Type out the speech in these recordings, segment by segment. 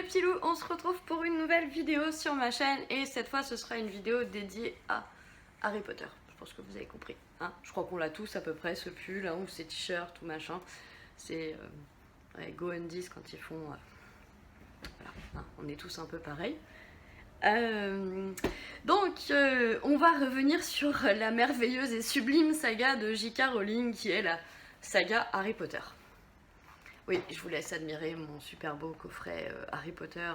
petits loups, on se retrouve pour une nouvelle vidéo sur ma chaîne et cette fois ce sera une vidéo dédiée à Harry Potter. Je pense que vous avez compris, hein. Je crois qu'on l'a tous à peu près, ce pull, hein, ou ces t-shirts ou machin. C'est ouais, Go Undies quand ils font... voilà, hein, on est tous un peu pareil. Donc on va revenir sur la merveilleuse et sublime saga de J.K. Rowling qui est la saga Harry Potter. Oui, je vous laisse admirer mon super beau coffret Harry Potter,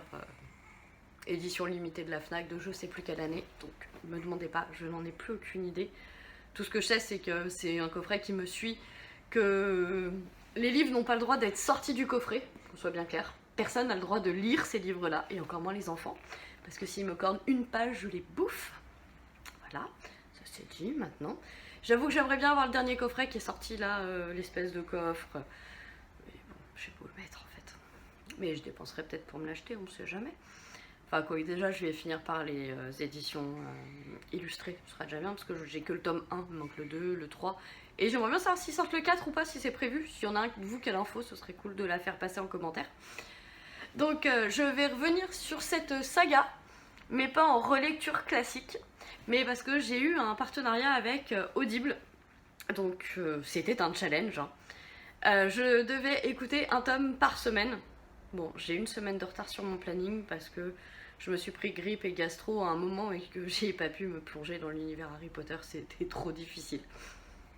édition limitée de la FNAC de je sais plus quelle année, donc ne me demandez pas, je n'en ai plus aucune idée. Tout ce que je sais, c'est que c'est un coffret qui me suit, que les livres n'ont pas le droit d'être sortis du coffret, qu'on soit bien clair. Personne n'a le droit de lire ces livres-là, et encore moins les enfants, parce que s'ils me cordent une page, je les bouffe. Voilà, ça c'est dit maintenant. J'avoue que j'aimerais bien avoir le dernier coffret qui est sorti là, l'espèce de coffre. Je sais pas où le mettre en fait. Mais je dépenserai peut-être pour me l'acheter, on ne sait jamais. Enfin quoi, déjà je vais finir par les éditions illustrées, ce sera déjà bien parce que j'ai que le tome 1, il manque le 2, le 3. Et j'aimerais bien savoir s'ils sortent le 4 ou pas, si c'est prévu. S'il y en a un de vous qui a l'info, ce serait cool de la faire passer en commentaire. Donc je vais revenir sur cette saga, mais pas en relecture classique, mais parce que j'ai eu un partenariat avec Audible. Donc c'était un challenge, hein. Je devais écouter un tome par semaine. Bon, j'ai une semaine de retard sur mon planning parce que je me suis pris grippe et gastro à un moment et que j'ai pas pu me plonger dans l'univers Harry Potter, c'était trop difficile.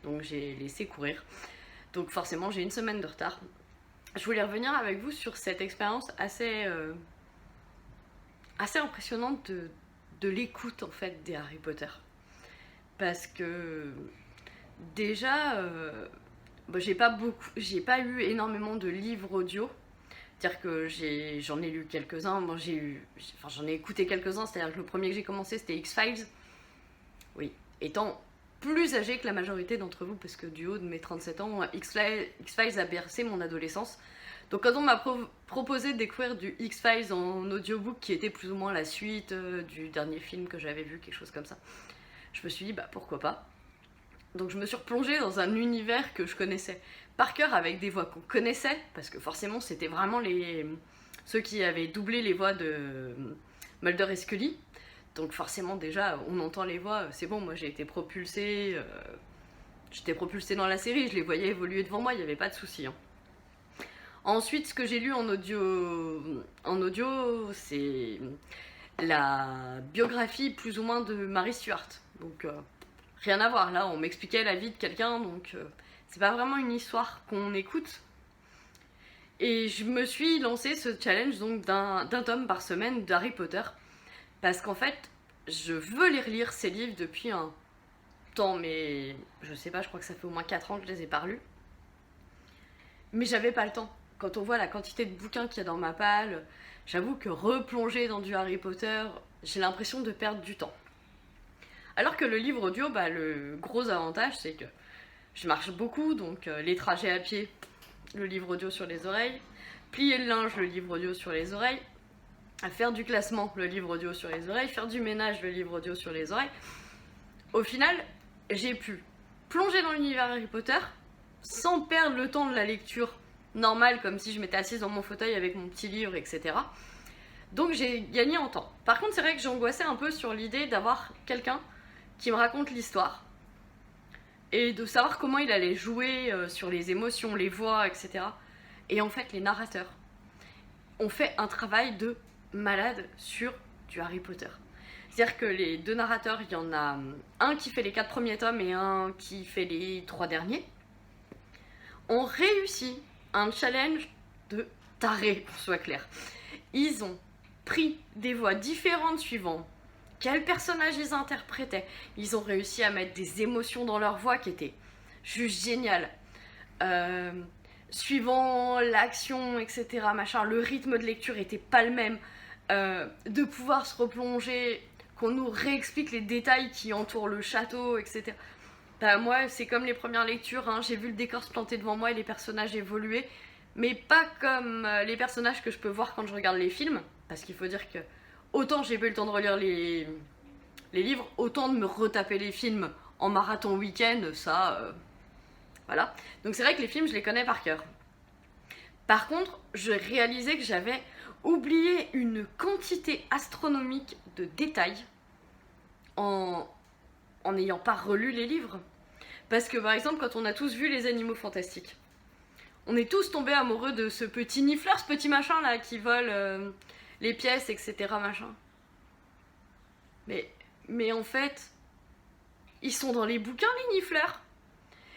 Donc j'ai laissé courir. Donc forcément j'ai une semaine de retard. Je voulais revenir avec vous sur cette expérience assez impressionnante de l'écoute en fait des Harry Potter. Parce que déjà... bon, j'ai pas eu énormément de livres audio, c'est-à-dire que j'en ai lu quelques-uns, bon, j'en ai écouté quelques-uns, c'est-à-dire que le premier que j'ai commencé c'était X-Files, oui, étant plus âgée que la majorité d'entre vous, parce que du haut de mes 37 ans, X-Files a bercé mon adolescence, donc quand on m'a proposé de découvrir du X-Files en audiobook, qui était plus ou moins la suite du dernier film que j'avais vu, quelque chose comme ça, je me suis dit bah pourquoi pas. Donc je me suis replongée dans un univers que je connaissais par cœur avec des voix qu'on connaissait, parce que forcément c'était vraiment ceux qui avaient doublé les voix de Mulder et Scully. Donc forcément déjà on entend les voix, c'est bon, moi j'ai été propulsée, j'étais propulsée dans la série, je les voyais évoluer devant moi, il n'y avait pas de souci, hein. Ensuite ce que j'ai lu en audio c'est la biographie plus ou moins de Mary Stuart. Donc rien à voir, là on m'expliquait la vie de quelqu'un, donc c'est pas vraiment une histoire qu'on écoute. Et je me suis lancé ce challenge donc d'un tome par semaine d'Harry Potter, parce qu'en fait je veux les relire ces livres depuis un temps, mais je sais pas, je crois que ça fait au moins 4 ans que je les ai pas lus. Mais j'avais pas le temps. Quand on voit la quantité de bouquins qu'il y a dans ma palle, j'avoue que replonger dans du Harry Potter, j'ai l'impression de perdre du temps. Alors que le livre audio, bah, le gros avantage, c'est que je marche beaucoup, donc les trajets à pied, le livre audio sur les oreilles, plier le linge, le livre audio sur les oreilles, faire du classement, le livre audio sur les oreilles, faire du ménage, le livre audio sur les oreilles. Au final, j'ai pu plonger dans l'univers Harry Potter sans perdre le temps de la lecture normale, comme si je m'étais assise dans mon fauteuil avec mon petit livre, etc. Donc j'ai gagné en temps. Par contre, c'est vrai que j'angoissais un peu sur l'idée d'avoir quelqu'un qui me raconte l'histoire et de savoir comment il allait jouer sur les émotions, les voix, etc. Et en fait, les narrateurs ont fait un travail de malade sur du Harry Potter. C'est-à-dire que les deux narrateurs, il y en a un qui fait les 4 premiers tomes et un qui fait les 3 derniers, ont réussi un challenge de taré, pour soit clair. Ils ont pris des voix différentes suivant quel personnage ils interprétaient. Ils ont réussi à mettre des émotions dans leur voix qui étaient juste géniales. Suivant l'action, etc., machin, le rythme de lecture était pas le même. De pouvoir se replonger, qu'on nous réexplique les détails qui entourent le château, etc. Bah, moi, c'est comme les premières lectures, hein, j'ai vu le décor se planter devant moi et les personnages évoluer, mais pas comme les personnages que je peux voir quand je regarde les films, parce qu'il faut dire que autant j'ai pas eu le temps de relire les livres, autant de me retaper les films en marathon week-end, ça... voilà. Donc c'est vrai que les films, je les connais par cœur. Par contre, je réalisais que j'avais oublier une quantité astronomique de détails en n'ayant pas relu les livres. Parce que par exemple, quand on a tous vu Les Animaux Fantastiques, on est tous tombés amoureux de ce petit nifleur, ce petit machin là qui vole les pièces, etc. machin. Mais en fait, ils sont dans les bouquins, les nifleurs.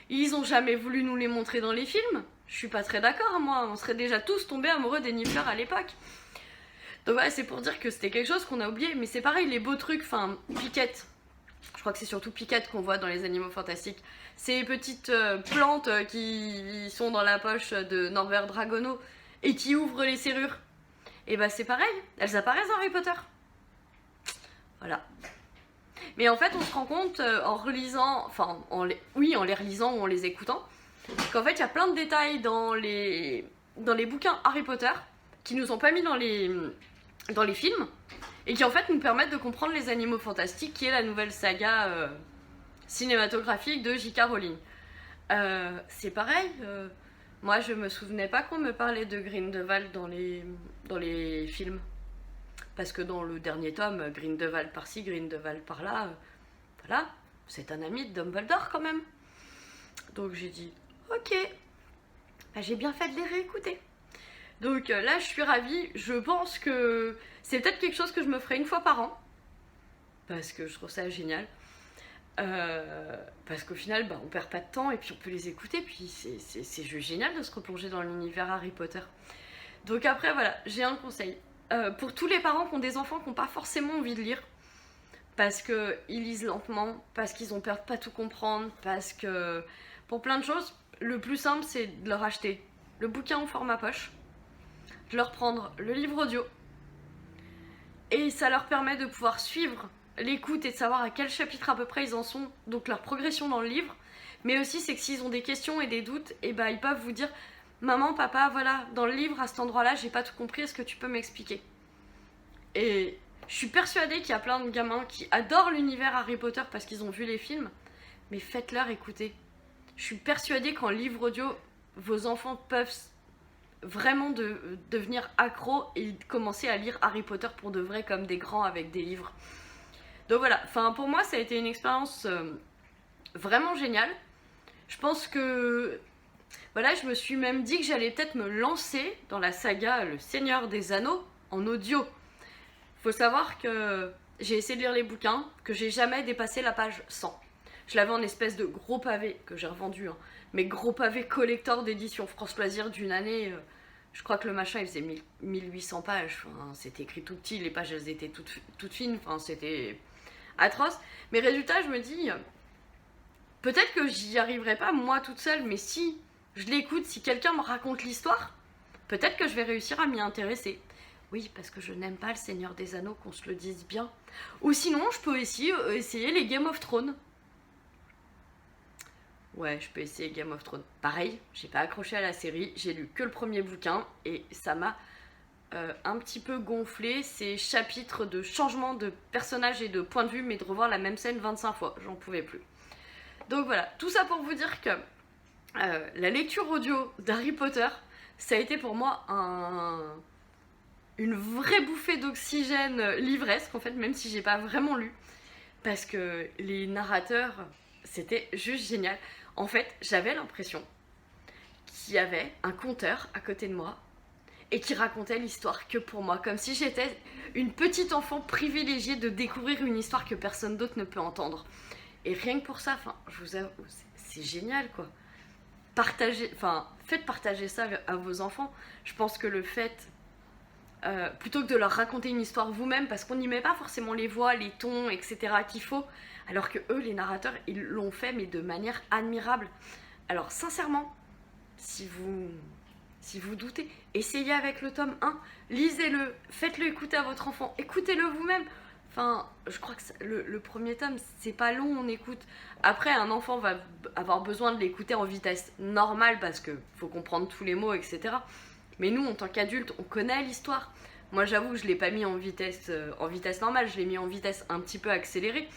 Ils ont jamais voulu nous les montrer dans les films. Je suis pas très d'accord, moi. On serait déjà tous tombés amoureux des nifleurs à l'époque. Donc ouais, c'est pour dire que c'était quelque chose qu'on a oublié. Mais c'est pareil, les beaux trucs, enfin, Piquette. Je crois que c'est surtout Piquette qu'on voit dans Les Animaux Fantastiques. Ces petites plantes qui sont dans la poche de Norbert Dragono et qui ouvrent les serrures. Et bah c'est pareil, elles apparaissent dans Harry Potter. Voilà. Mais en fait, on se rend compte en relisant, enfin, en les relisant ou en les écoutant, qu'en fait, il y a plein de détails dans les bouquins Harry Potter qui nous ont pas mis dans les films et qui en fait nous permettent de comprendre Les Animaux Fantastiques, qui est la nouvelle saga cinématographique de J.K. Rowling. C'est pareil, moi je me souvenais pas qu'on me parlait de Grindelwald dans les films. Parce que dans le dernier tome, Grindelwald par-ci, Grindelwald par-là, voilà, c'est un ami de Dumbledore quand même. Donc j'ai dit, ok, bah, j'ai bien fait de les réécouter. Donc là, je suis ravie. Je pense que c'est peut-être quelque chose que je me ferai une fois par an. Parce que je trouve ça génial. Parce qu'au final, bah, on perd pas de temps et puis on peut les écouter. Puis c'est juste génial de se replonger dans l'univers Harry Potter. Donc après, voilà, j'ai un conseil. Pour tous les parents qui ont des enfants qui n'ont pas forcément envie de lire, parce qu'ils lisent lentement, parce qu'ils ont peur de pas tout comprendre, parce que pour plein de choses, le plus simple c'est de leur acheter le bouquin en format poche, de leur prendre le livre audio, et ça leur permet de pouvoir suivre l'écoute et de savoir à quel chapitre à peu près ils en sont, donc leur progression dans le livre. Mais aussi c'est que s'ils ont des questions et des doutes, et bah, ils peuvent vous dire: maman, papa, voilà, dans le livre, à cet endroit-là, j'ai pas tout compris, est-ce que tu peux m'expliquer? Et je suis persuadée qu'il y a plein de gamins qui adorent l'univers Harry Potter parce qu'ils ont vu les films, mais faites-leur écouter. Je suis persuadée qu'en livre audio, vos enfants peuvent vraiment devenir accros et commencer à lire Harry Potter pour de vrai comme des grands avec des livres. Donc voilà, enfin pour moi ça a été une expérience vraiment géniale. Je pense que voilà, je me suis même dit que j'allais peut-être me lancer dans la saga Le Seigneur des Anneaux en audio. Faut savoir que j'ai essayé de lire les bouquins, que j'ai jamais dépassé la page 100. Je l'avais en espèce de gros pavé, que j'ai revendu, hein, mais gros pavé collector d'édition France Loisirs d'une année. Je crois que le machin il faisait 1800 pages, enfin, c'était écrit tout petit, les pages elles étaient toutes fines, enfin, c'était atroce. Mais résultat, je me dis, peut-être que j'y arriverai pas moi toute seule, mais si je l'écoute, si quelqu'un me raconte l'histoire, peut-être que je vais réussir à m'y intéresser. Oui, parce que je n'aime pas le Seigneur des Anneaux, qu'on se le dise bien. Ou sinon, je peux aussi essayer les Game of Thrones. Ouais, je peux essayer Game of Thrones. Pareil, j'ai pas accroché à la série, j'ai lu que le premier bouquin et ça m'a un petit peu gonflé ces chapitres de changement de personnage et de point de vue, mais de revoir la même scène 25 fois, j'en pouvais plus. Donc voilà, tout ça pour vous dire que la lecture audio d'Harry Potter, ça a été pour moi une vraie bouffée d'oxygène livresque, en fait, même si j'ai pas vraiment lu. Parce que les narrateurs, c'était juste génial. En fait, j'avais l'impression qu'il y avait un conteur à côté de moi et qui racontait l'histoire que pour moi, comme si j'étais une petite enfant privilégiée de découvrir une histoire que personne d'autre ne peut entendre. Et rien que pour ça, enfin, je vous avoue, c'est génial, quoi. Faites partager ça à vos enfants. Je pense que le fait, plutôt que de leur raconter une histoire vous-même, parce qu'on n'y met pas forcément les voix, les tons, etc. qu'il faut, alors que eux, les narrateurs, ils l'ont fait, mais de manière admirable. Alors sincèrement, si vous doutez, essayez avec le tome 1, lisez-le, faites-le écouter à votre enfant, écoutez-le vous-même. Enfin, je crois que le premier tome, c'est pas long, on écoute. Après, un enfant va avoir besoin de l'écouter en vitesse normale parce qu'il faut comprendre tous les mots, etc. Mais nous, en tant qu'adultes, on connaît l'histoire. Moi, j'avoue que je l'ai pas mis en vitesse normale, je l'ai mis en vitesse un petit peu accélérée.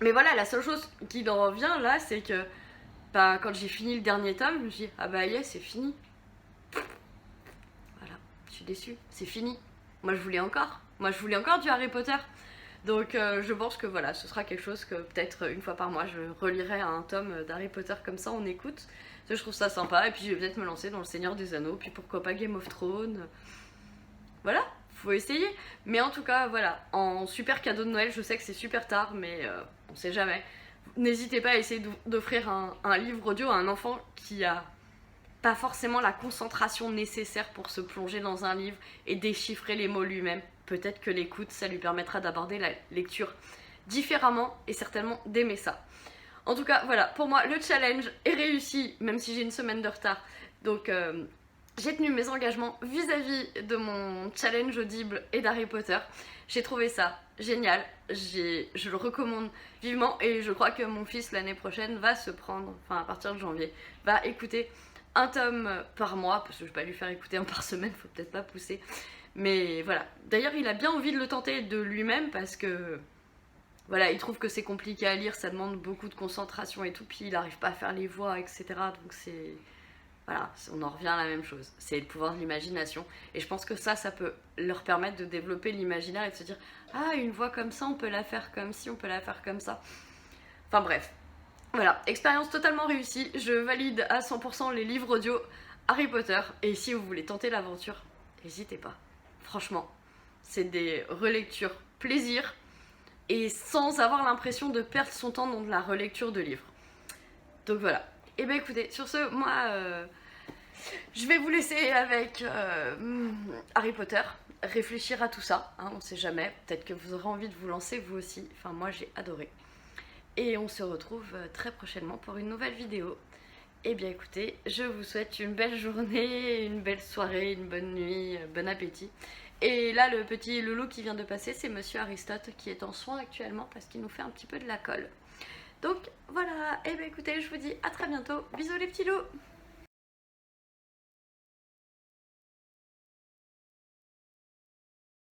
Mais voilà, la seule chose qui en revient là, c'est que quand j'ai fini le dernier tome, je me suis dit, ah bah yeah, c'est fini. Voilà, suis déçue, c'est fini. Moi je voulais encore du Harry Potter. Donc je pense que voilà, ce sera quelque chose que peut-être une fois par mois je relirai un tome d'Harry Potter comme ça, on écoute. Je trouve ça sympa, et puis je vais peut-être me lancer dans le Seigneur des Anneaux, puis pourquoi pas Game of Thrones. Voilà, faut essayer. Mais en tout cas, voilà, en super cadeau de Noël, je sais que c'est super tard, mais on sait jamais. N'hésitez pas à essayer d'offrir un livre audio à un enfant qui a pas forcément la concentration nécessaire pour se plonger dans un livre et déchiffrer les mots lui-même. Peut-être que l'écoute, ça lui permettra d'aborder la lecture différemment et certainement d'aimer ça. En tout cas, voilà, pour moi, le challenge est réussi, même si j'ai une semaine de retard. Donc, j'ai tenu mes engagements vis-à-vis de mon challenge Audible et d'Harry Potter. J'ai trouvé ça génial, je le recommande vivement, et je crois que mon fils l'année prochaine va se prendre, enfin à partir de janvier, va écouter un tome par mois, parce que je vais pas lui faire écouter un par semaine, faut peut-être pas pousser. Mais voilà, d'ailleurs il a bien envie de le tenter de lui-même, parce que voilà, il trouve que c'est compliqué à lire, ça demande beaucoup de concentration et tout, puis il n'arrive pas à faire les voix, etc. Donc c'est... Voilà, on en revient à la même chose. C'est le pouvoir de l'imagination. Et je pense que ça peut leur permettre de développer l'imaginaire et de se dire « Ah, une voix comme ça, on peut la faire comme ci, on peut la faire comme ça. » Enfin bref. Voilà, expérience totalement réussie. Je valide à 100% les livres audio Harry Potter. Et si vous voulez tenter l'aventure, n'hésitez pas. Franchement, c'est des relectures plaisir, et sans avoir l'impression de perdre son temps dans de la relecture de livres. Donc voilà. Et bien écoutez, sur ce, moi, je vais vous laisser avec Harry Potter, réfléchir à tout ça, hein, on sait jamais, peut-être que vous aurez envie de vous lancer vous aussi, enfin moi j'ai adoré. Et on se retrouve très prochainement pour une nouvelle vidéo. Et bien écoutez, je vous souhaite une belle journée, une belle soirée, une bonne nuit, bon appétit. Et là, le petit loulou qui vient de passer, c'est Monsieur Aristote qui est en soins actuellement parce qu'il nous fait un petit peu de la colle. Donc voilà, et bien écoutez, je vous dis à très bientôt. Bisous les petits loups!